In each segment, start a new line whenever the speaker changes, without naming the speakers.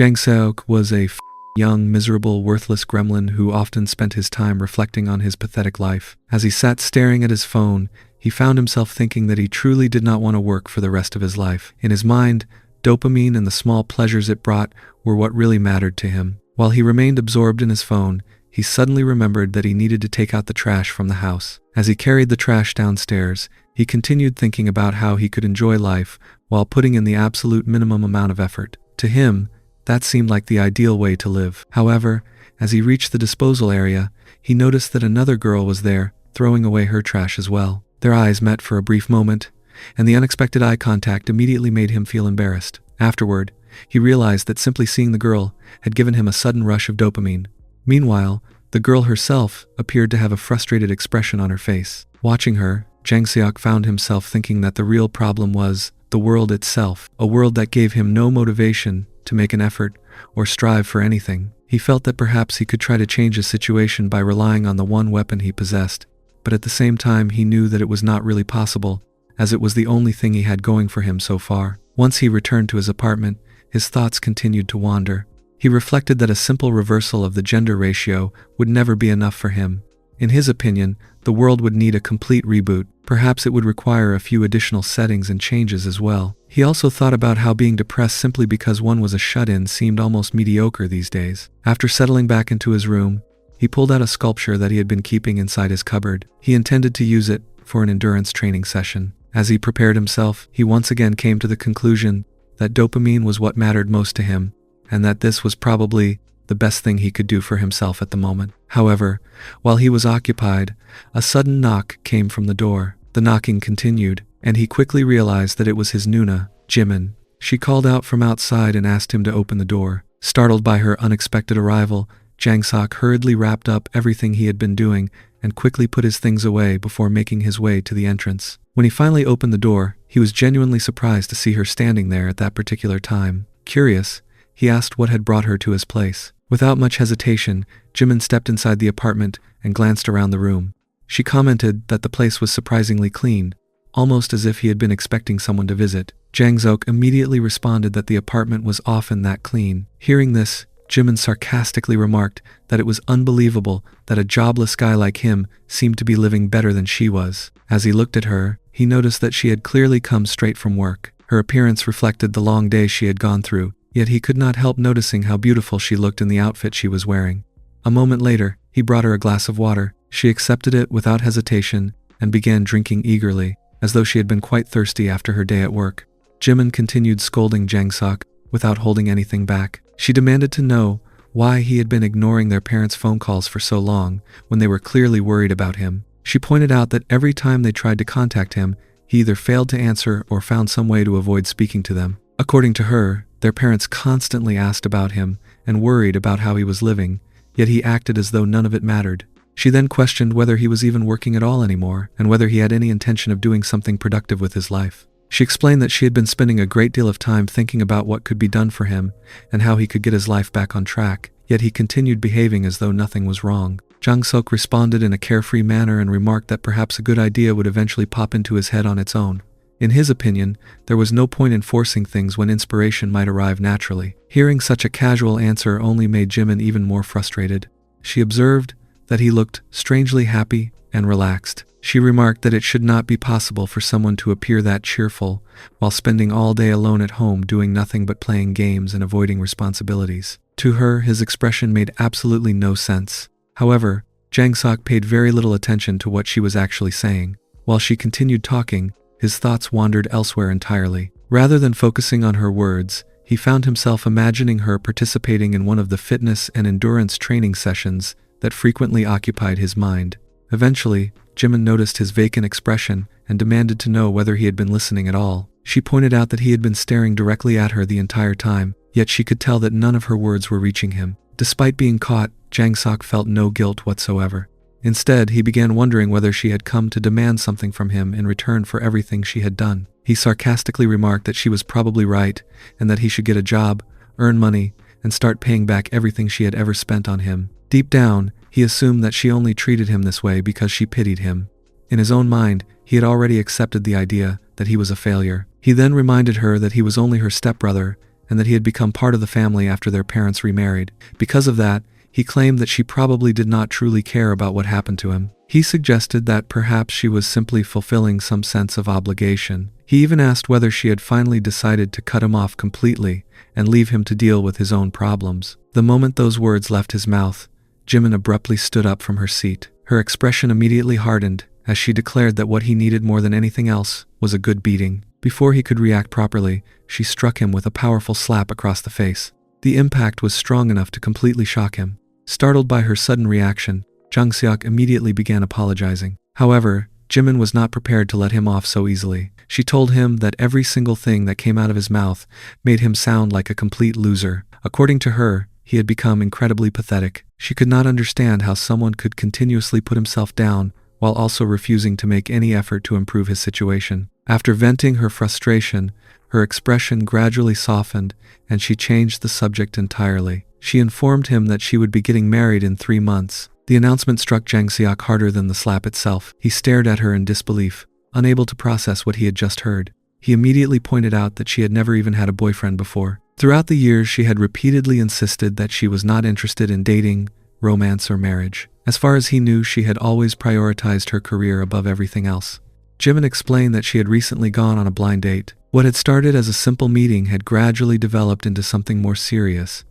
Jang Seok was a young, miserable, worthless gremlin who often spent his time reflecting on his pathetic life. As he sat staring at his phone, he found himself thinking that he truly did not want to work for the rest of his life. In his mind, dopamine and the small pleasures it brought were what really mattered to him. While he remained absorbed in his phone, he suddenly remembered that he needed to take out the trash from the house. As he carried the trash downstairs, he continued thinking about how he could enjoy life while putting in the absolute minimum amount of effort. To him, that seemed like the ideal way to live. However, as he reached the disposal area, he noticed that another girl was there, throwing away her trash as well. Their eyes met for a brief moment, and the unexpected eye contact immediately made him feel embarrassed. Afterward, he realized that simply seeing the girl had given him a sudden rush of dopamine. Meanwhile, the girl herself appeared to have a frustrated expression on her face. Watching her, Jang Seok found himself thinking that the real problem was the world itself, a world that gave him no motivation to make an effort or strive for anything. He felt that perhaps he could try to change his situation by relying on the one weapon he possessed, but at the same time he knew that it was not really possible, as it was the only thing he had going for him so far. Once he returned to his apartment, his thoughts continued to wander. He reflected that a simple reversal of the gender ratio would never be enough for him. In his opinion, the world would need a complete reboot. Perhaps it would require a few additional settings and changes as well. He also thought about how being depressed simply because one was a shut-in seemed almost mediocre these days. After settling back into his room, he pulled out a sculpture that he had been keeping inside his cupboard. He intended to use it for an endurance training session. As he prepared himself, he once again came to the conclusion that dopamine was what mattered most to him, and that this was probably the best thing he could do for himself at the moment. However, while he was occupied, a sudden knock came from the door. The knocking continued, and he quickly realized that it was his Nuna, Jimin. She called out from outside and asked him to open the door. Startled by her unexpected arrival, Jang Seok hurriedly wrapped up everything he had been doing and quickly put his things away before making his way to the entrance. When he finally opened the door, he was genuinely surprised to see her standing there at that particular time. Curious, he asked what had brought her to his place. Without much hesitation, Jimin stepped inside the apartment and glanced around the room. She commented that the place was surprisingly clean, almost as if he had been expecting someone to visit. Jang Seok immediately responded that the apartment was often that clean. Hearing this, Jimin sarcastically remarked that it was unbelievable that a jobless guy like him seemed to be living better than she was. As he looked at her, he noticed that she had clearly come straight from work. Her appearance reflected the long day she had gone through, yet he could not help noticing how beautiful she looked in the outfit she was wearing. A moment later, he brought her a glass of water. She accepted it without hesitation and began drinking eagerly, as though she had been quite thirsty after her day at work. Jimin continued scolding Jang Seok without holding anything back. She demanded to know why he had been ignoring their parents' phone calls for so long when they were clearly worried about him. She pointed out that every time they tried to contact him, he either failed to answer or found some way to avoid speaking to them. According to her, their parents constantly asked about him and worried about how he was living, yet he acted as though none of it mattered. She then questioned whether he was even working at all anymore and whether he had any intention of doing something productive with his life. She explained that she had been spending a great deal of time thinking about what could be done for him and how he could get his life back on track, yet he continued behaving as though nothing was wrong. Jang Seok responded in a carefree manner and remarked that perhaps a good idea would eventually pop into his head on its own. In his opinion, there was no point in forcing things when inspiration might arrive naturally. Hearing such a casual answer only made Jimin even more frustrated. She observed that he looked strangely happy and relaxed. She remarked that it should not be possible for someone to appear that cheerful while spending all day alone at home doing nothing but playing games and avoiding responsibilities. To her, his expression made absolutely no sense. However, Jang Seok paid very little attention to what she was actually saying. While she continued talking, his thoughts wandered elsewhere entirely. Rather than focusing on her words, he found himself imagining her participating in one of the fitness and endurance training sessions that frequently occupied his mind. Eventually, Jimin noticed his vacant expression and demanded to know whether he had been listening at all. She pointed out that he had been staring directly at her the entire time, yet she could tell that none of her words were reaching him. Despite being caught, Jang Seok felt no guilt whatsoever. Instead, he began wondering whether she had come to demand something from him in return for everything she had done. He sarcastically remarked that she was probably right and that he should get a job, earn money, and start paying back everything she had ever spent on him. Deep down, he assumed that she only treated him this way because she pitied him. In his own mind, he had already accepted the idea that he was a failure. He then reminded her that he was only her stepbrother and that he had become part of the family after their parents remarried. Because of that, he claimed that she probably did not truly care about what happened to him. He suggested that perhaps she was simply fulfilling some sense of obligation. He even asked whether she had finally decided to cut him off completely and leave him to deal with his own problems. The moment those words left his mouth, Jimin abruptly stood up from her seat. Her expression immediately hardened as she declared that what he needed more than anything else was a good beating. Before he could react properly, she struck him with a powerful slap across the face. The impact was strong enough to completely shock him. Startled by her sudden reaction, Jang Seok immediately began apologizing. However, Jimin was not prepared to let him off so easily. She told him that every single thing that came out of his mouth made him sound like a complete loser. According to her, he had become incredibly pathetic. She could not understand how someone could continuously put himself down while also refusing to make any effort to improve his situation. After venting her frustration, her expression gradually softened and she changed the subject entirely. She informed him that she would be getting married in 3 months. The announcement struck Jang Seok harder than the slap itself. He stared at her in disbelief, unable to process what he had just heard. He immediately pointed out that she had never even had a boyfriend before. Throughout the years, she had repeatedly insisted that she was not interested in dating, romance, or marriage. As far as he knew, she had always prioritized her career above everything else. Jimin explained that she had recently gone on a blind date. What had started as a simple meeting had gradually developed into something more serious,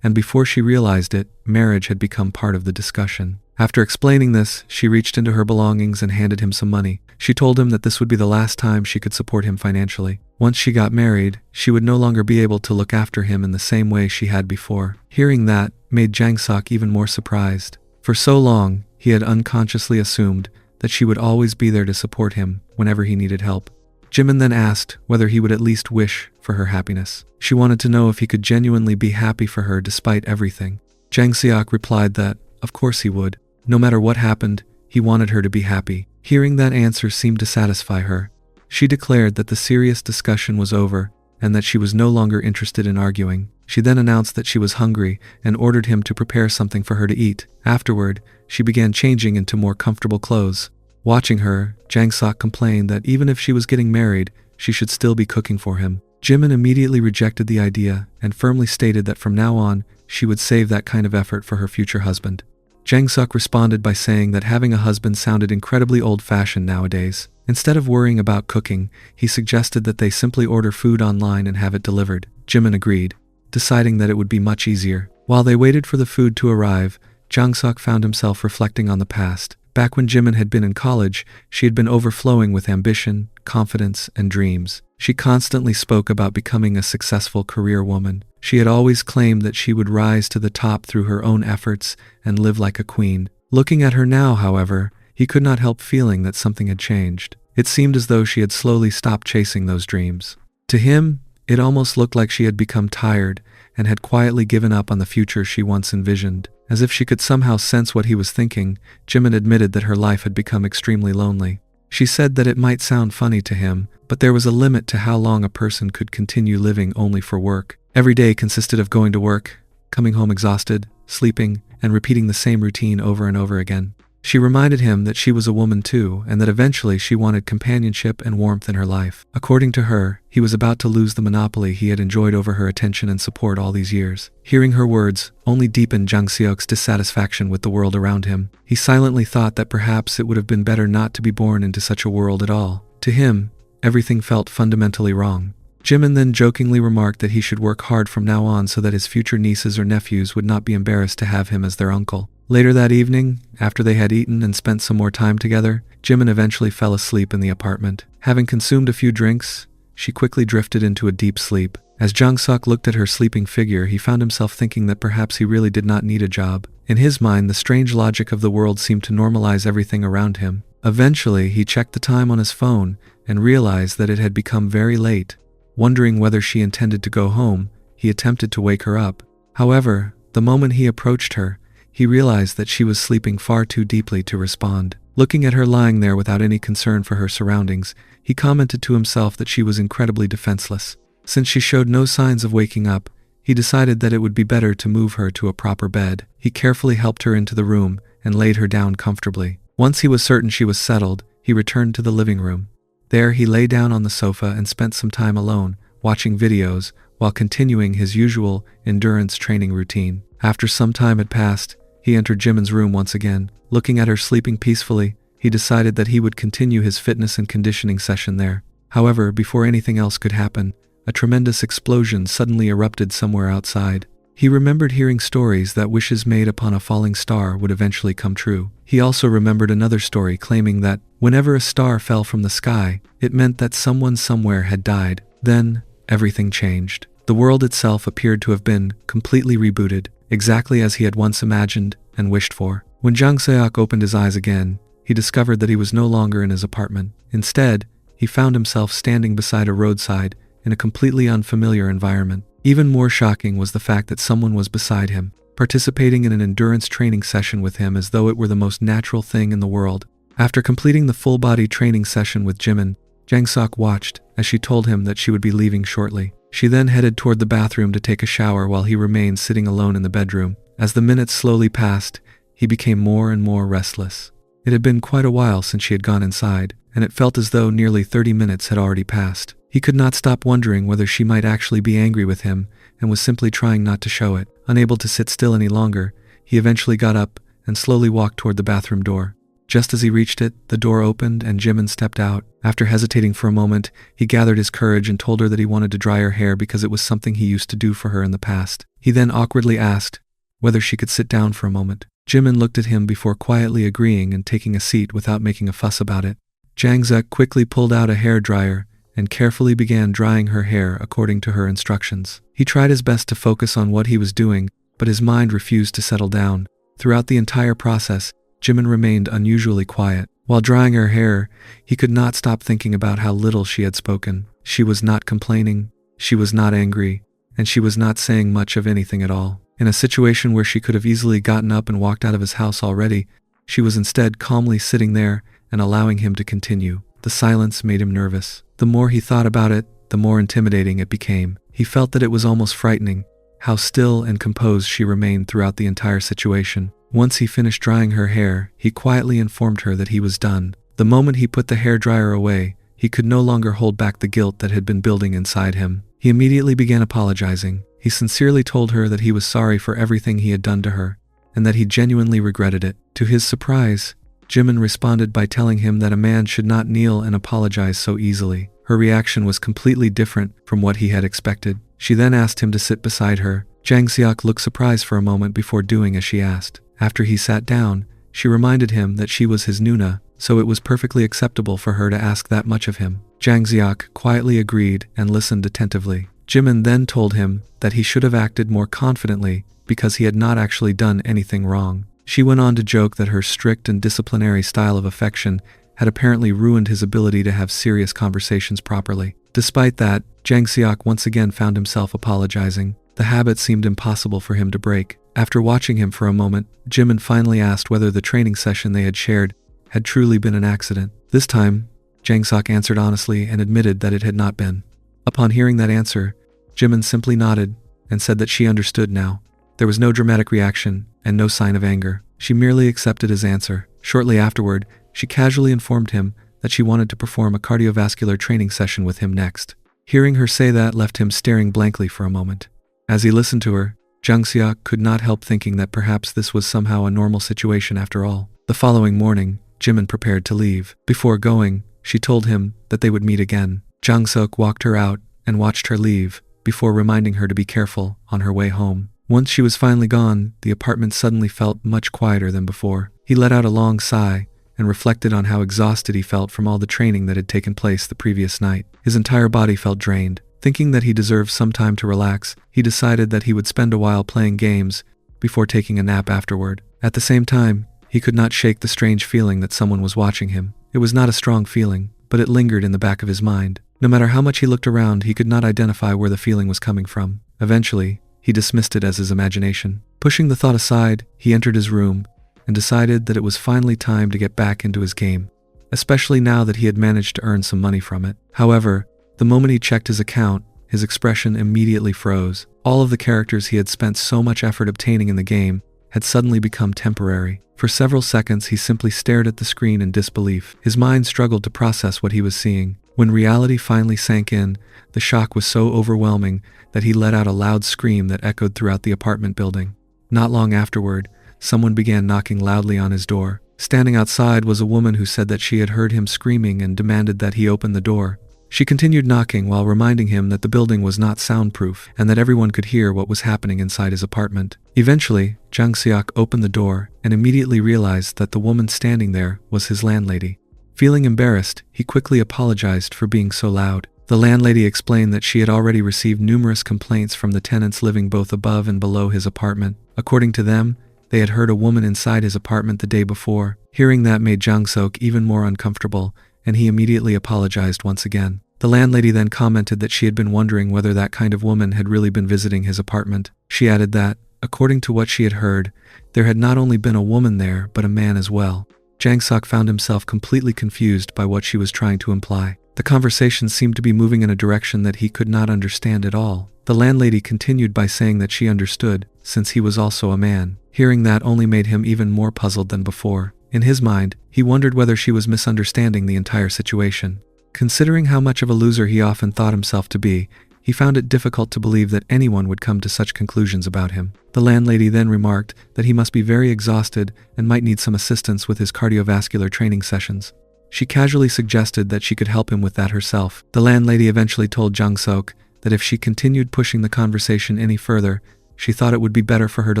and before she realized it, marriage had become part of the discussion. After explaining this, she reached into her belongings and handed him some money. She told him that this would be the last time she could support him financially. Once she got married, she would no longer be able to look after him in the same way she had before. Hearing that made Jang Seok even more surprised. For so long, he had unconsciously assumed that she would always be there to support him whenever he needed help. Jimin then asked whether he would at least wish for her happiness. She wanted to know if he could genuinely be happy for her despite everything. Jang Seok replied that, of course he would. No matter what happened, he wanted her to be happy. Hearing that answer seemed to satisfy her. She declared that the serious discussion was over and that she was no longer interested in arguing. She then announced that she was hungry and ordered him to prepare something for her to eat. Afterward, she began changing into more comfortable clothes. Watching her, Jang Seok complained that even if she was getting married, she should still be cooking for him. Jimin immediately rejected the idea and firmly stated that from now on, she would save that kind of effort for her future husband. Jang Seok responded by saying that having a husband sounded incredibly old-fashioned nowadays. Instead of worrying about cooking, he suggested that they simply order food online and have it delivered. Jimin agreed, deciding that it would be much easier. While they waited for the food to arrive, Jang Seok found himself reflecting on the past. Back when Jimin had been in college, she had been overflowing with ambition, confidence, and dreams. She constantly spoke about becoming a successful career woman. She had always claimed that she would rise to the top through her own efforts and live like a queen. Looking at her now, however, he could not help feeling that something had changed. It seemed as though she had slowly stopped chasing those dreams. To him, it almost looked like she had become tired and had quietly given up on the future she once envisioned. As if she could somehow sense what he was thinking, Jimin admitted that her life had become extremely lonely. She said that it might sound funny to him, but there was a limit to how long a person could continue living only for work. Every day consisted of going to work, coming home exhausted, sleeping, and repeating the same routine over and over again. She reminded him that she was a woman too, and that eventually she wanted companionship and warmth in her life. According to her, he was about to lose the monopoly he had enjoyed over her attention and support all these years. Hearing her words only deepened Jang Seok's dissatisfaction with the world around him. He silently thought that perhaps it would have been better not to be born into such a world at all. To him, everything felt fundamentally wrong. Jimin then jokingly remarked that he should work hard from now on so that his future nieces or nephews would not be embarrassed to have him as their uncle. Later that evening, after they had eaten and spent some more time together, Jimin eventually fell asleep in the apartment. Having consumed a few drinks, she quickly drifted into a deep sleep. As Jang Seok looked at her sleeping figure, he found himself thinking that perhaps he really did not need a job. In his mind, the strange logic of the world seemed to normalize everything around him. Eventually, he checked the time on his phone and realized that it had become very late. Wondering whether she intended to go home, he attempted to wake her up. However, the moment he approached her, he realized that she was sleeping far too deeply to respond. Looking at her lying there without any concern for her surroundings, he commented to himself that she was incredibly defenseless. Since she showed no signs of waking up, he decided that it would be better to move her to a proper bed. He carefully helped her into the room and laid her down comfortably. Once he was certain she was settled, he returned to the living room. There he lay down on the sofa and spent some time alone, watching videos, while continuing his usual endurance training routine. After some time had passed, he entered Jimin's room once again. Looking at her sleeping peacefully, he decided that he would continue his fitness and conditioning session there. However, before anything else could happen, a tremendous explosion suddenly erupted somewhere outside. He remembered hearing stories that wishes made upon a falling star would eventually come true. He also remembered another story claiming that whenever a star fell from the sky, it meant that someone somewhere had died. Then, everything changed. The world itself appeared to have been completely rebooted, exactly as he had once imagined and wished for. When Jang Seok opened his eyes again, he discovered that he was no longer in his apartment. Instead, he found himself standing beside a roadside in a completely unfamiliar environment. Even more shocking was the fact that someone was beside him, participating in an endurance training session with him as though it were the most natural thing in the world. After completing the full-body training session with Jimin, Jang Seok watched as she told him that she would be leaving shortly. She then headed toward the bathroom to take a shower while he remained sitting alone in the bedroom. As the minutes slowly passed, he became more and more restless. It had been quite a while since she had gone inside, and it felt as though nearly 30 minutes had already passed. He could not stop wondering whether she might actually be angry with him and was simply trying not to show it. Unable to sit still any longer, he eventually got up and slowly walked toward the bathroom door. Just as he reached it, the door opened and Jimin stepped out. After hesitating for a moment, he gathered his courage and told her that he wanted to dry her hair because it was something he used to do for her in the past. He then awkwardly asked whether she could sit down for a moment. Jimin looked at him before quietly agreeing and taking a seat without making a fuss about it. Jang Seok quickly pulled out a hair dryer and carefully began drying her hair according to her instructions. He tried his best to focus on what he was doing, but his mind refused to settle down. Throughout the entire process, Jimin remained unusually quiet. While drying her hair, he could not stop thinking about how little she had spoken. She was not complaining, she was not angry, and she was not saying much of anything at all. In a situation where she could have easily gotten up and walked out of his house already, she was instead calmly sitting there and allowing him to continue. The silence made him nervous. The more he thought about it, the more intimidating it became. He felt that it was almost frightening how still and composed she remained throughout the entire situation. Once he finished drying her hair, he quietly informed her that he was done. The moment he put the hairdryer away, he could no longer hold back the guilt that had been building inside him. He immediately began apologizing. He sincerely told her that he was sorry for everything he had done to her, and that he genuinely regretted it. To his surprise, Jimin responded by telling him that a man should not kneel and apologize so easily. Her reaction was completely different from what he had expected. She then asked him to sit beside her. Jang Seok looked surprised for a moment before doing as she asked. After he sat down, she reminded him that she was his Nuna, so it was perfectly acceptable for her to ask that much of him. Jang Seok quietly agreed and listened attentively. Jimin then told him that he should have acted more confidently because he had not actually done anything wrong. She went on to joke that her strict and disciplinary style of affection had apparently ruined his ability to have serious conversations properly. Despite that, Jang Seok once again found himself apologizing. The habit seemed impossible for him to break. After watching him for a moment, Jimin finally asked whether the training session they had shared had truly been an accident. This time, Jang Seok answered honestly and admitted that it had not been. Upon hearing that answer, Jimin simply nodded and said that she understood now. There was no dramatic reaction and no sign of anger. She merely accepted his answer. Shortly afterward, she casually informed him that she wanted to perform a cardiovascular training session with him next. Hearing her say that left him staring blankly for a moment. As he listened to her, Jang Seok could not help thinking that perhaps this was somehow a normal situation after all. The following morning, Jimin prepared to leave. Before going, she told him that they would meet again. Jang Seok walked her out and watched her leave, before reminding her to be careful on her way home. Once she was finally gone, the apartment suddenly felt much quieter than before. He let out a long sigh and reflected on how exhausted he felt from all the training that had taken place the previous night. His entire body felt drained. Thinking that he deserved some time to relax, he decided that he would spend a while playing games before taking a nap afterward. At the same time, he could not shake the strange feeling that someone was watching him. It was not a strong feeling, but it lingered in the back of his mind. No matter how much he looked around, he could not identify where the feeling was coming from. Eventually, he dismissed it as his imagination. Pushing the thought aside, he entered his room and decided that it was finally time to get back into his game, especially now that he had managed to earn some money from it. However, the moment he checked his account, his expression immediately froze. All of the characters he had spent so much effort obtaining in the game had suddenly become temporary. For several seconds, he simply stared at the screen in disbelief. His mind struggled to process what he was seeing. When reality finally sank in, the shock was so overwhelming that he let out a loud scream that echoed throughout the apartment building. Not long afterward, someone began knocking loudly on his door. Standing outside was a woman who said that she had heard him screaming and demanded that he open the door. She continued knocking while reminding him that the building was not soundproof and that everyone could hear what was happening inside his apartment. Eventually, Jang Seok opened the door and immediately realized that the woman standing there was his landlady. Feeling embarrassed, he quickly apologized for being so loud. The landlady explained that she had already received numerous complaints from the tenants living both above and below his apartment. According to them, they had heard a woman inside his apartment the day before. Hearing that made Jang Seok even more uncomfortable, and he immediately apologized once again. The landlady then commented that she had been wondering whether that kind of woman had really been visiting his apartment. She added that, according to what she had heard, there had not only been a woman there, but a man as well. Jang Seok found himself completely confused by what she was trying to imply. The conversation seemed to be moving in a direction that he could not understand at all. The landlady continued by saying that she understood, since he was also a man. Hearing that only made him even more puzzled than before. In his mind, he wondered whether she was misunderstanding the entire situation. Considering how much of a loser he often thought himself to be, he found it difficult to believe that anyone would come to such conclusions about him. The landlady then remarked that he must be very exhausted and might need some assistance with his cardiovascular training sessions. She casually suggested that she could help him with that herself. The landlady eventually told Jang Seok that if she continued pushing the conversation any further, she thought it would be better for her to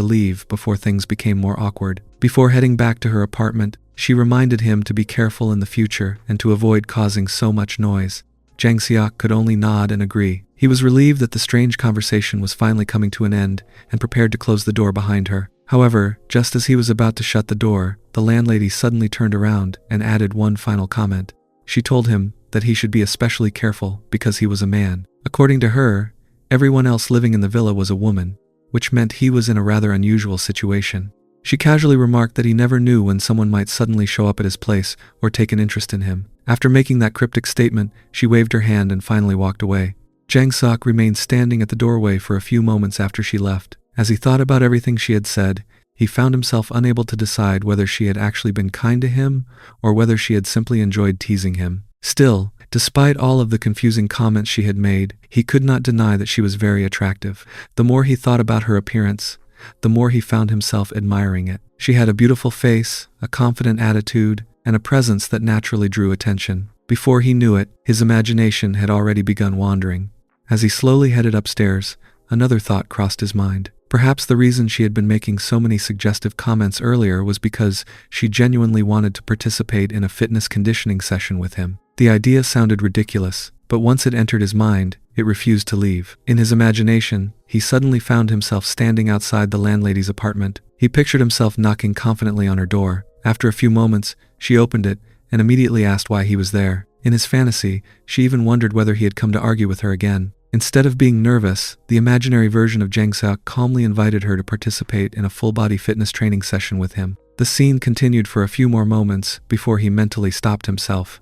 leave before things became more awkward. Before heading back to her apartment, she reminded him to be careful in the future and to avoid causing so much noise. Jang Seok could only nod and agree. He was relieved that the strange conversation was finally coming to an end and prepared to close the door behind her. However, just as he was about to shut the door, the landlady suddenly turned around and added one final comment. She told him that he should be especially careful because he was a man. According to her, everyone else living in the villa was a woman, which meant he was in a rather unusual situation. She casually remarked that he never knew when someone might suddenly show up at his place or take an interest in him. After making that cryptic statement, she waved her hand and finally walked away. Jang Seok remained standing at the doorway for a few moments after she left. As he thought about everything she had said, he found himself unable to decide whether she had actually been kind to him or whether she had simply enjoyed teasing him. Still, despite all of the confusing comments she had made, he could not deny that she was very attractive. The more he thought about her appearance, the more he found himself admiring it. She had a beautiful face, a confident attitude, and a presence that naturally drew attention. Before he knew it, his imagination had already begun wandering. As he slowly headed upstairs, another thought crossed his mind. Perhaps the reason she had been making so many suggestive comments earlier was because she genuinely wanted to participate in a fitness conditioning session with him. The idea sounded ridiculous, but once it entered his mind, it refused to leave. In his imagination, he suddenly found himself standing outside the landlady's apartment. He pictured himself knocking confidently on her door. After a few moments, she opened it and immediately asked why he was there. In his fantasy, she even wondered whether he had come to argue with her again. Instead of being nervous, the imaginary version of Jang Seok calmly invited her to participate in a full-body fitness training session with him. The scene continued for a few more moments before he mentally stopped himself.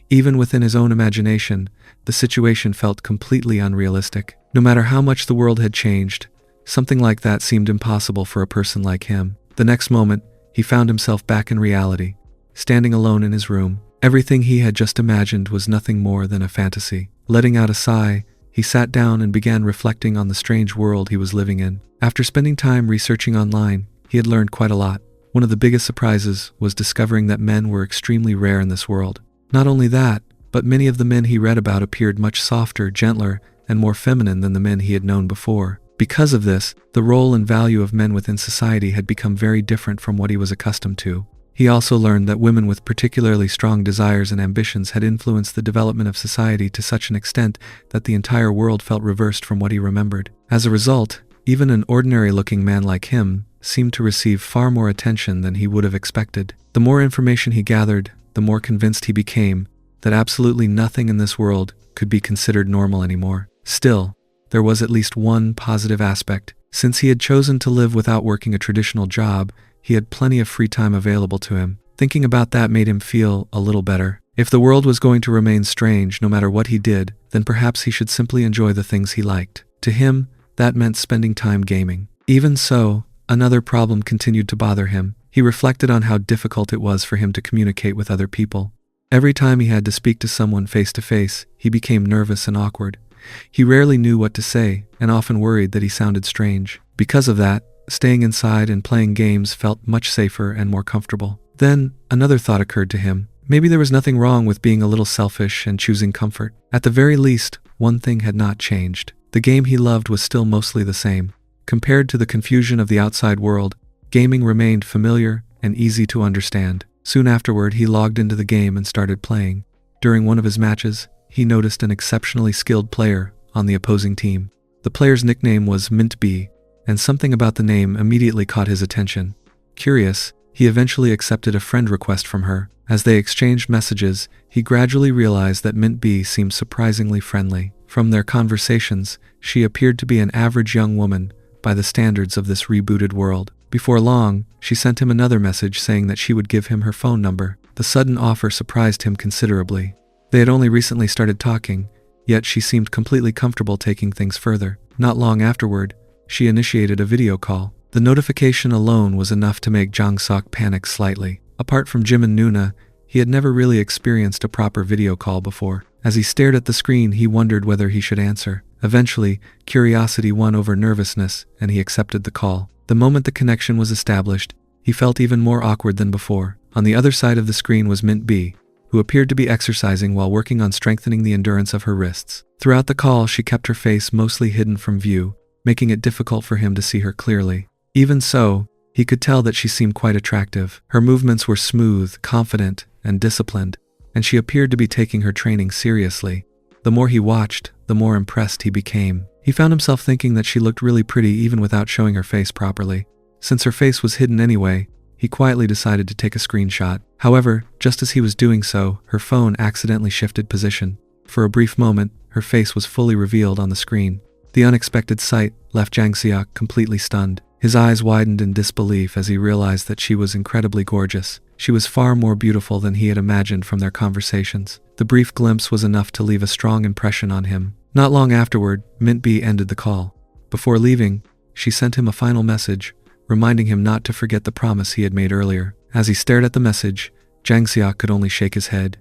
Even within his own imagination, the situation felt completely unrealistic. No matter how much the world had changed, something like that seemed impossible for a person like him. The next moment, he found himself back in reality, standing alone in his room. Everything he had just imagined was nothing more than a fantasy. Letting out a sigh, he sat down and began reflecting on the strange world he was living in. After spending time researching online, he had learned quite a lot. One of the biggest surprises was discovering that men were extremely rare in this world. Not only that, but many of the men he read about appeared much softer, gentler, and more feminine than the men he had known before. Because of this, the role and value of men within society had become very different from what he was accustomed to. He also learned that women with particularly strong desires and ambitions had influenced the development of society to such an extent that the entire world felt reversed from what he remembered. As a result, even an ordinary-looking man like him seemed to receive far more attention than he would have expected. The more information he gathered, the more convinced he became that absolutely nothing in this world could be considered normal anymore. Still, there was at least one positive aspect. Since he had chosen to live without working a traditional job, he had plenty of free time available to him. Thinking about that made him feel a little better. If the world was going to remain strange no matter what he did, then perhaps he should simply enjoy the things he liked. To him, that meant spending time gaming. Even so, another problem continued to bother him. He reflected on how difficult it was for him to communicate with other people. Every time he had to speak to someone face to face, he became nervous and awkward. He rarely knew what to say, and often worried that he sounded strange. Because of that, staying inside and playing games felt much safer and more comfortable. Then, another thought occurred to him. Maybe there was nothing wrong with being a little selfish and choosing comfort. At the very least, one thing had not changed. The game he loved was still mostly the same. Compared to the confusion of the outside world, gaming remained familiar and easy to understand. Soon afterward, he logged into the game and started playing. During one of his matches, he noticed an exceptionally skilled player on the opposing team. The player's nickname was Mint B, and something about the name immediately caught his attention. Curious, he eventually accepted a friend request from her. As they exchanged messages, he gradually realized that Mint B seemed surprisingly friendly. From their conversations, she appeared to be an average young woman by the standards of this rebooted world. Before long, she sent him another message saying that she would give him her phone number. The sudden offer surprised him considerably. They had only recently started talking, yet she seemed completely comfortable taking things further. Not long afterward, she initiated a video call. The notification alone was enough to make Jang-seok panic slightly. Apart from Jim and Nuna, he had never really experienced a proper video call before. As he stared at the screen, he wondered whether he should answer. Eventually, curiosity won over nervousness, and he accepted the call. The moment the connection was established, he felt even more awkward than before. On the other side of the screen was Mint B, who appeared to be exercising while working on strengthening the endurance of her wrists. Throughout the call, she kept her face mostly hidden from view, making it difficult for him to see her clearly. Even so, he could tell that she seemed quite attractive. Her movements were smooth, confident, and disciplined, and she appeared to be taking her training seriously. The more he watched, the more impressed he became. He found himself thinking that she looked really pretty even without showing her face properly. Since her face was hidden anyway, he quietly decided to take a screenshot. However, just as he was doing so, her phone accidentally shifted position. For a brief moment, her face was fully revealed on the screen. The unexpected sight left Jang-seok completely stunned. His eyes widened in disbelief as he realized that she was incredibly gorgeous. She was far more beautiful than he had imagined from their conversations. The brief glimpse was enough to leave a strong impression on him. Not long afterward, Mint B ended the call. Before leaving, she sent him a final message, reminding him not to forget the promise he had made earlier. As he stared at the message, Jang-seok could only shake his head.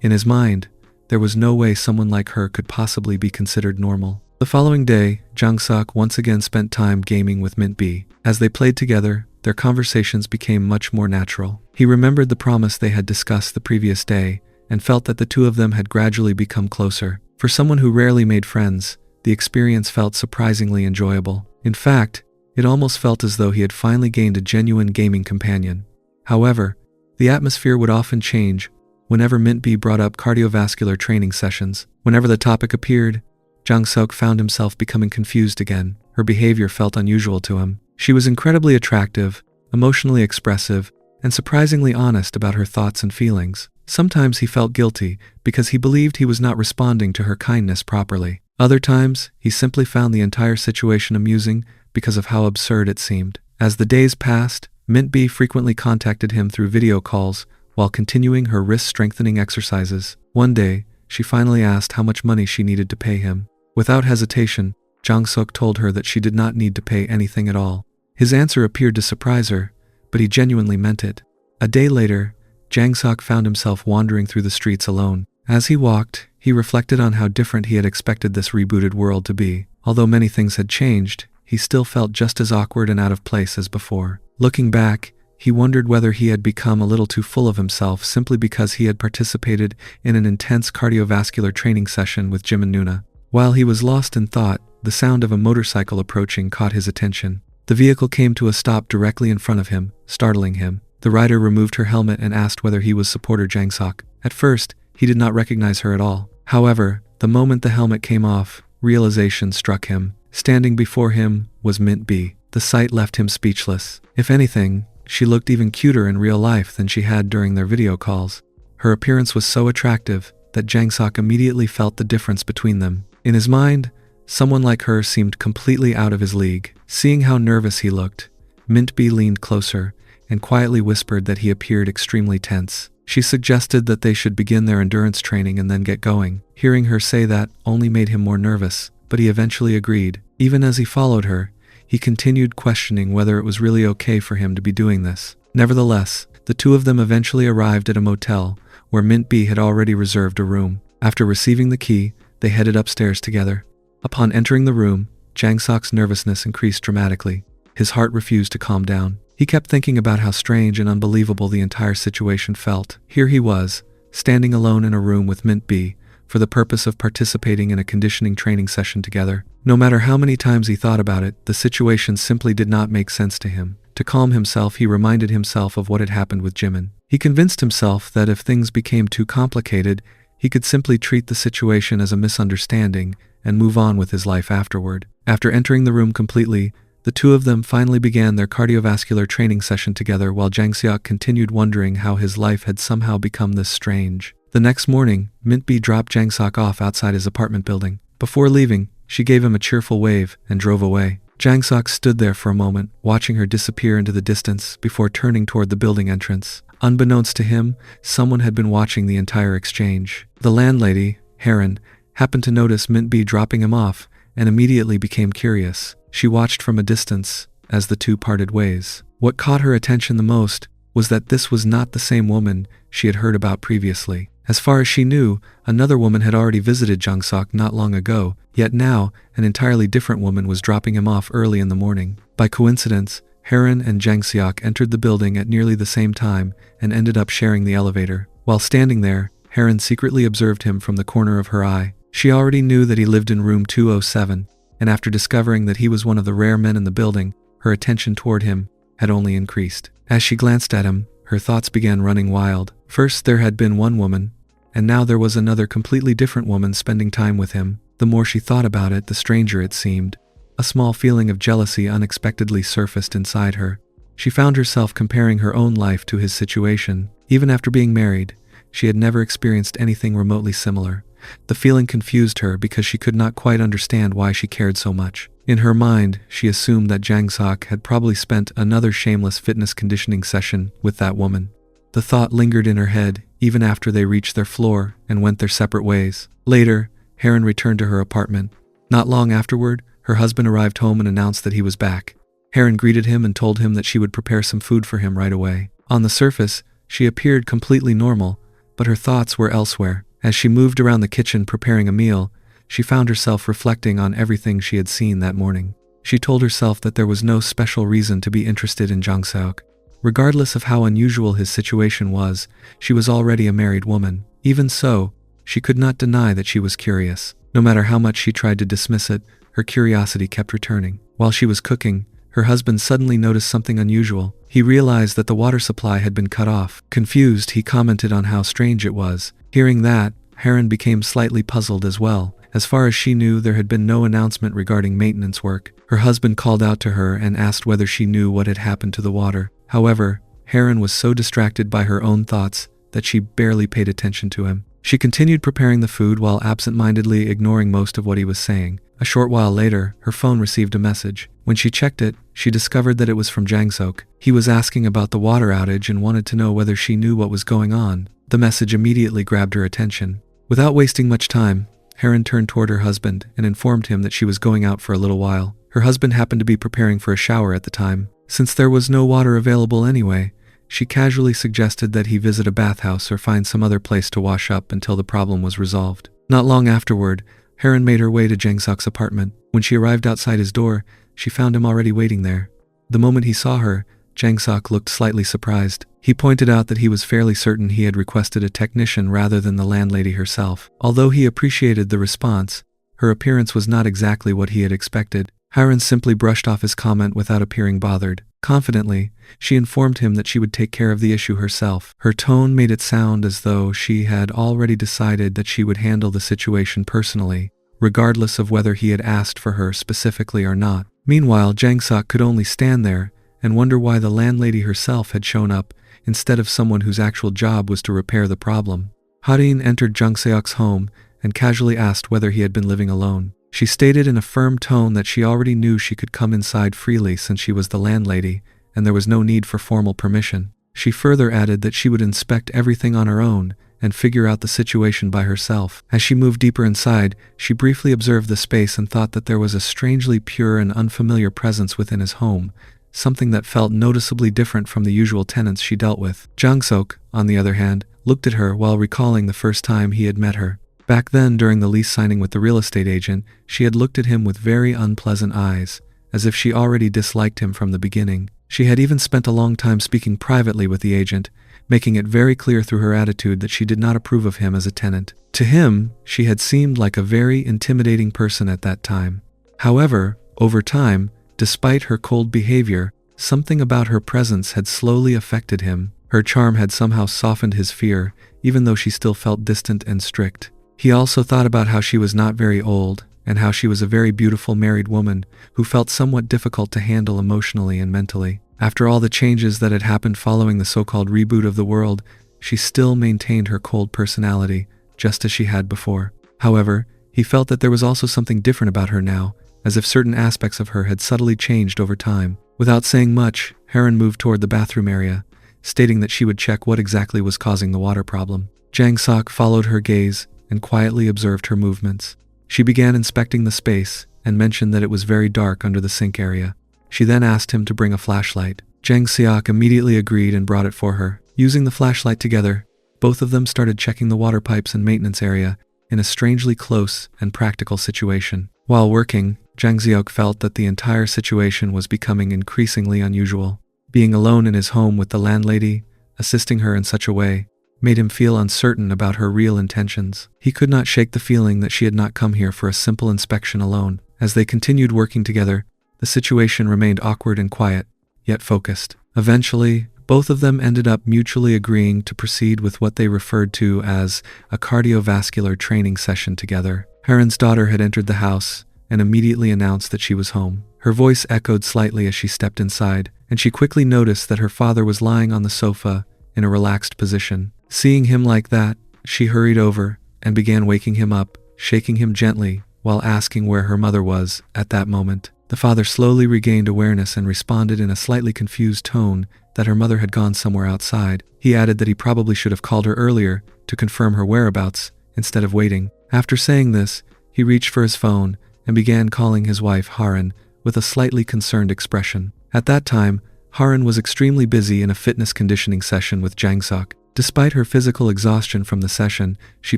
In his mind, there was no way someone like her could possibly be considered normal. The following day, Jang-seok once again spent time gaming with Mint B. As they played together, their conversations became much more natural. He remembered the promise they had discussed the previous day, and felt that the two of them had gradually become closer. For someone who rarely made friends, the experience felt surprisingly enjoyable. In fact, it almost felt as though he had finally gained a genuine gaming companion. However, the atmosphere would often change whenever Mint B brought up cardiovascular training sessions. Whenever the topic appeared, Jang-seok found himself becoming confused again. Her behavior felt unusual to him. She was incredibly attractive, emotionally expressive, and surprisingly honest about her thoughts and feelings. Sometimes he felt guilty because he believed he was not responding to her kindness properly. Other times, he simply found the entire situation amusing because of how absurd it seemed. As the days passed, Mint B frequently contacted him through video calls while continuing her wrist-strengthening exercises. One day, she finally asked how much money she needed to pay him. Without hesitation, Jang-seok told her that she did not need to pay anything at all. His answer appeared to surprise her, but he genuinely meant it. A day later, Jang-seok found himself wandering through the streets alone. As he walked, he reflected on how different he had expected this rebooted world to be. Although many things had changed, he still felt just as awkward and out of place as before. Looking back, he wondered whether he had become a little too full of himself simply because he had participated in an intense cardiovascular training session with Jim and Nuna. While he was lost in thought, the sound of a motorcycle approaching caught his attention. The vehicle came to a stop directly in front of him, startling him. The rider removed her helmet and asked whether he was supporter Jang-seok. At first, he did not recognize her at all. However, the moment the helmet came off, realization struck him. Standing before him was Mint B. The sight left him speechless. If anything, she looked even cuter in real life than she had during their video calls. Her appearance was so attractive that Jang-seok immediately felt the difference between them. In his mind, someone like her seemed completely out of his league. Seeing how nervous he looked, Mint B leaned closer and quietly whispered that he appeared extremely tense. She suggested that they should begin their endurance training and then get going. Hearing her say that only made him more nervous, but he eventually agreed. Even as he followed her, he continued questioning whether it was really okay for him to be doing this. Nevertheless, The two of them eventually arrived at a motel, where Mint B had already reserved a room. After receiving the key, they headed upstairs together. Upon entering the room, Jang Sok's nervousness increased dramatically. His heart refused to calm down. He kept thinking about how strange and unbelievable the entire situation felt. Here he was, standing alone in a room with Mint B, for the purpose of participating in a conditioning training session together. No matter how many times he thought about it, the situation simply did not make sense to him. To calm himself, he reminded himself of what had happened with Jimin. He convinced himself that if things became too complicated, he could simply treat the situation as a misunderstanding and move on with his life afterward. After entering the room completely, the two of them finally began their cardiovascular training session together while Jang Seok continued wondering how his life had somehow become this strange. The next morning, Mint B dropped Jang Sok off outside his apartment building. Before leaving, she gave him a cheerful wave and drove away. Jang Sok stood there for a moment, watching her disappear into the distance before turning toward the building entrance. Unbeknownst to him, someone had been watching the entire exchange. The landlady, Heron, happened to notice Mint B dropping him off and immediately became curious. She watched from a distance as the two parted ways. What caught her attention the most was that this was not the same woman she had heard about previously. As far as she knew, another woman had already visited Jang Sok not long ago, yet now an entirely different woman was dropping him off early in the morning. By coincidence, Heron and Jang Seok entered the building at nearly the same time and ended up sharing the elevator. While standing there, Heron secretly observed him from the corner of her eye. She already knew that he lived in room 207, and after discovering that he was one of the rare men in the building, her attention toward him had only increased. As she glanced at him, her thoughts began running wild. First there had been one woman, and now there was another completely different woman spending time with him. The more she thought about it, the stranger it seemed. A small feeling of jealousy unexpectedly surfaced inside her. She found herself comparing her own life to his situation. Even after being married, she had never experienced anything remotely similar. The feeling confused her because she could not quite understand why she cared so much. In her mind, she assumed that Jang Sok had probably spent another shameless fitness conditioning session with that woman. The thought lingered in her head even after they reached their floor and went their separate ways. Later, Heron returned to her apartment. Not long afterward, her husband arrived home and announced that he was back. Heron greeted him and told him that she would prepare some food for him right away. On the surface, she appeared completely normal, but her thoughts were elsewhere. As she moved around the kitchen preparing a meal, she found herself reflecting on everything she had seen that morning. She told herself that there was no special reason to be interested in Jang Seok. Regardless of how unusual his situation was, she was already a married woman. Even so, she could not deny that she was curious. No matter how much she tried to dismiss it, her curiosity kept returning. While she was cooking, her husband suddenly noticed something unusual. He realized that the water supply had been cut off. Confused, he commented on how strange it was. Hearing that, Heron became slightly puzzled as well. As far as she knew, there had been no announcement regarding maintenance work. Her husband called out to her and asked whether she knew what had happened to the water. However, Heron was so distracted by her own thoughts that she barely paid attention to him. She continued preparing the food while absent-mindedly ignoring most of what he was saying. A short while later, her phone received a message. When she checked it, she discovered that it was from Jang Sok. He was asking about the water outage and wanted to know whether she knew what was going on. The message immediately grabbed her attention. Without wasting much time, Heron turned toward her husband and informed him that she was going out for a little while. Her husband happened to be preparing for a shower at the time. Since there was no water available anyway, she casually suggested that he visit a bathhouse or find some other place to wash up until the problem was resolved. Not long afterward, Heron made her way to Jang Sok's apartment. When she arrived outside his door, she found him already waiting there. The moment he saw her, Jang Sok looked slightly surprised. He pointed out that he was fairly certain he had requested a technician rather than the landlady herself. Although he appreciated the response, her appearance was not exactly what he had expected. Heron simply brushed off his comment without appearing bothered. Confidently, she informed him that she would take care of the issue herself. Her tone made it sound as though she had already decided that she would handle the situation personally, regardless of whether he had asked for her specifically or not. Meanwhile, Jang Sok could only stand there and wonder why the landlady herself had shown up instead of someone whose actual job was to repair the problem. Harin entered Jang Seok's home and casually asked whether he had been living alone. She stated in a firm tone that she already knew she could come inside freely since she was the landlady, and there was no need for formal permission. She further added that she would inspect everything on her own and figure out the situation by herself. As she moved deeper inside, she briefly observed the space and thought that there was a strangely pure and unfamiliar presence within his home, something that felt noticeably different from the usual tenants she dealt with. Jang-sok, on the other hand, looked at her while recalling the first time he had met her. Back then, during the lease signing with the real estate agent, she had looked at him with very unpleasant eyes, as if she already disliked him from the beginning. She had even spent a long time speaking privately with the agent, making it very clear through her attitude that she did not approve of him as a tenant. To him, she had seemed like a very intimidating person at that time. However, over time, despite her cold behavior, something about her presence had slowly affected him. Her charm had somehow softened his fear, even though she still felt distant and strict. He also thought about how she was not very old, and how she was a very beautiful married woman who felt somewhat difficult to handle emotionally and mentally. After all the changes that had happened following the so-called reboot of the world, she still maintained her cold personality, just as she had before. However, he felt that there was also something different about her now, as if certain aspects of her had subtly changed over time. Without saying much, Heron moved toward the bathroom area, stating that she would check what exactly was causing the water problem. Jang-sok followed her gaze and quietly observed her movements. She began inspecting the space and mentioned that it was very dark under the sink area. She then asked him to bring a flashlight. Jang-seok immediately agreed and brought it for her. Using the flashlight together, both of them started checking the water pipes and maintenance area in a strangely close and practical situation. While working, Jang-seok felt that the entire situation was becoming increasingly unusual. Being alone in his home with the landlady, assisting her in such a way, made him feel uncertain about her real intentions. He could not shake the feeling that she had not come here for a simple inspection alone. As they continued working together, the situation remained awkward and quiet, yet focused. Eventually, both of them ended up mutually agreeing to proceed with what they referred to as a cardiovascular training session together. Heron's daughter had entered the house and immediately announced that she was home. Her voice echoed slightly as she stepped inside, and she quickly noticed that her father was lying on the sofa in a relaxed position. Seeing him like that, she hurried over and began waking him up, shaking him gently while asking where her mother was at that moment. The father slowly regained awareness and responded in a slightly confused tone that her mother had gone somewhere outside. He added that he probably should have called her earlier to confirm her whereabouts instead of waiting. After saying this, he reached for his phone and began calling his wife Haran with a slightly concerned expression. At that time, Haran was extremely busy in a fitness conditioning session with Jang-sok. Despite her physical exhaustion from the session, she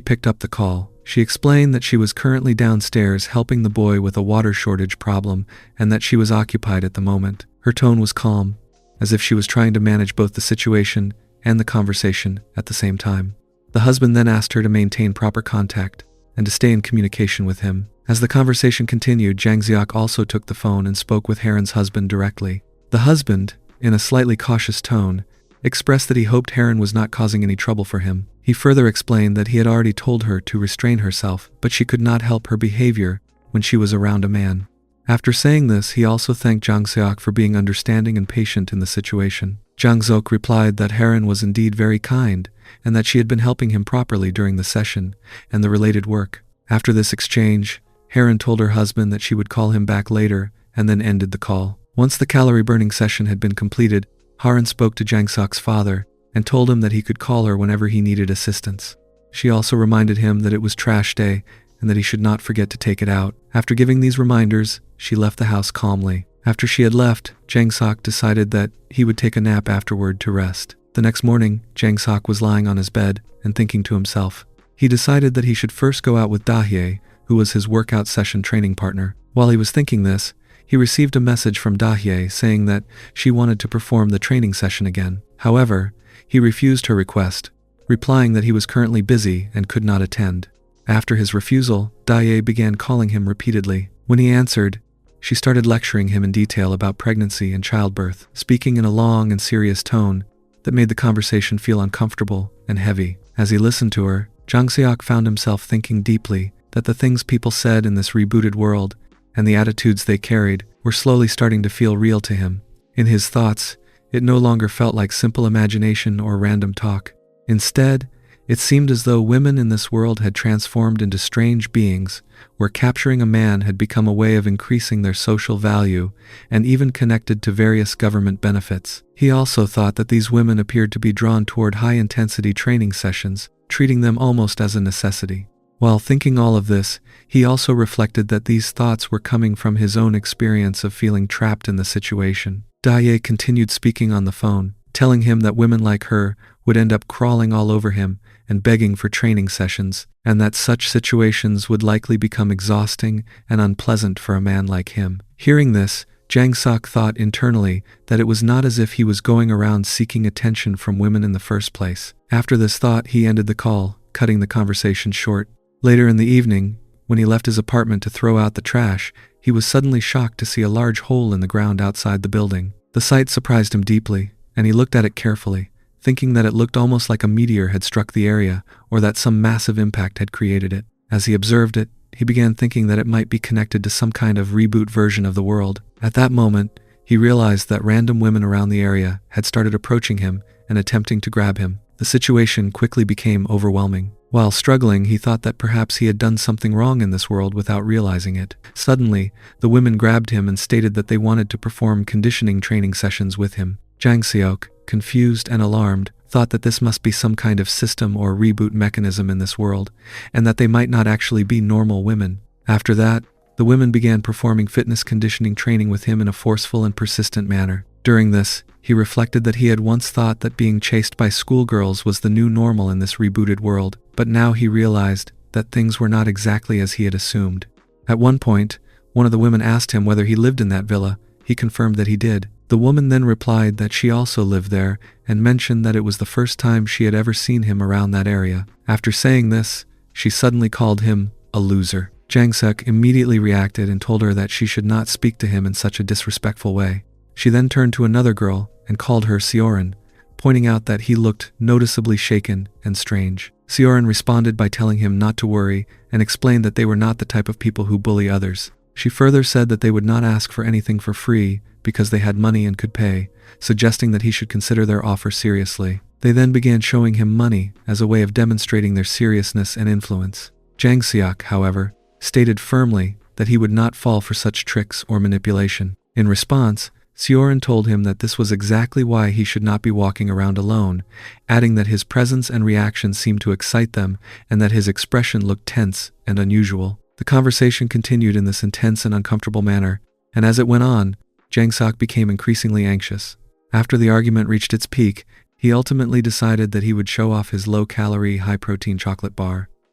picked up the call. She explained that she was currently downstairs helping the boy with a water shortage problem and that she was occupied at the moment. Her tone was calm, as if she was trying to manage both the situation and the conversation at the same time. The husband then asked her to maintain proper contact and to stay in communication with him. As the conversation continued, Jang-seok also took the phone and spoke with Heron's husband directly. The husband, in a slightly cautious tone, expressed that he hoped Heron was not causing any trouble for him. He further explained that he had already told her to restrain herself, but she could not help her behavior when she was around a man. After saying this, he also thanked Jang-seok for being understanding and patient in the situation. Jang-seok replied that Heron was indeed very kind, and that she had been helping him properly during the session and the related work. After this exchange, Heron told her husband that she would call him back later and then ended the call. Once the calorie-burning session had been completed, Haran spoke to Jang-seok's father and told him that he could call her whenever he needed assistance. She also reminded him that it was trash day and that he should not forget to take it out. After giving these reminders, she left the house calmly. After she had left, Jang-seok decided that he would take a nap afterward to rest. The next morning, Jang-seok was lying on his bed and thinking to himself. He decided that he should first go out with Dahye, who was his workout session training partner. While he was thinking this, he received a message from Dahye saying that she wanted to perform the training session again. However, he refused her request, replying that he was currently busy and could not attend. After his refusal, Dahye began calling him repeatedly. When he answered, she started lecturing him in detail about pregnancy and childbirth, speaking in a long and serious tone that made the conversation feel uncomfortable and heavy. As he listened to her, Jang-seok found himself thinking deeply that the things people said in this rebooted world and the attitudes they carried were slowly starting to feel real to him. In his thoughts, it no longer felt like simple imagination or random talk. Instead, it seemed as though women in this world had transformed into strange beings, where capturing a man had become a way of increasing their social value and even connected to various government benefits. He also thought that these women appeared to be drawn toward high-intensity training sessions, treating them almost as a necessity. While thinking all of this, he also reflected that these thoughts were coming from his own experience of feeling trapped in the situation. Daye continued speaking on the phone, telling him that women like her would end up crawling all over him and begging for training sessions, and that such situations would likely become exhausting and unpleasant for a man like him. Hearing this, Jang Sok thought internally that it was not as if he was going around seeking attention from women in the first place. After this thought, he ended the call, cutting the conversation short. Later in the evening, when he left his apartment to throw out the trash, he was suddenly shocked to see a large hole in the ground outside the building. The sight surprised him deeply, and he looked at it carefully, thinking that it looked almost like a meteor had struck the area or that some massive impact had created it. As he observed it, he began thinking that it might be connected to some kind of reboot version of the world. At that moment, he realized that random women around the area had started approaching him and attempting to grab him. The situation quickly became overwhelming. While struggling, he thought that perhaps he had done something wrong in this world without realizing it. Suddenly, the women grabbed him and stated that they wanted to perform conditioning training sessions with him. Jang Seok, confused and alarmed, thought that this must be some kind of system or reboot mechanism in this world, and that they might not actually be normal women. After that, the women began performing fitness conditioning training with him in a forceful and persistent manner. During this, he reflected that he had once thought that being chased by schoolgirls was the new normal in this rebooted world, but now he realized that things were not exactly as he had assumed. At one point, one of the women asked him whether he lived in that villa. He confirmed that he did. The woman then replied that she also lived there and mentioned that it was the first time she had ever seen him around that area. After saying this, she suddenly called him a loser. Jang Seok immediately reacted and told her that she should not speak to him in such a disrespectful way. She then turned to another girl and called her Seorin, pointing out that he looked noticeably shaken and strange. Seorin responded by telling him not to worry and explained that they were not the type of people who bully others. She further said that they would not ask for anything for free because they had money and could pay, suggesting that he should consider their offer seriously. They then began showing him money as a way of demonstrating their seriousness and influence. Jang Seok, however, stated firmly that he would not fall for such tricks or manipulation. In response, Seorin told him that this was exactly why he should not be walking around alone, adding that his presence and reactions seemed to excite them and that his expression looked tense and unusual. The conversation continued in this intense and uncomfortable manner, and as it went on, Jang Seok became increasingly anxious. After the argument reached its peak, he ultimately decided that he would show off his low-calorie, high-protein chocolate bar.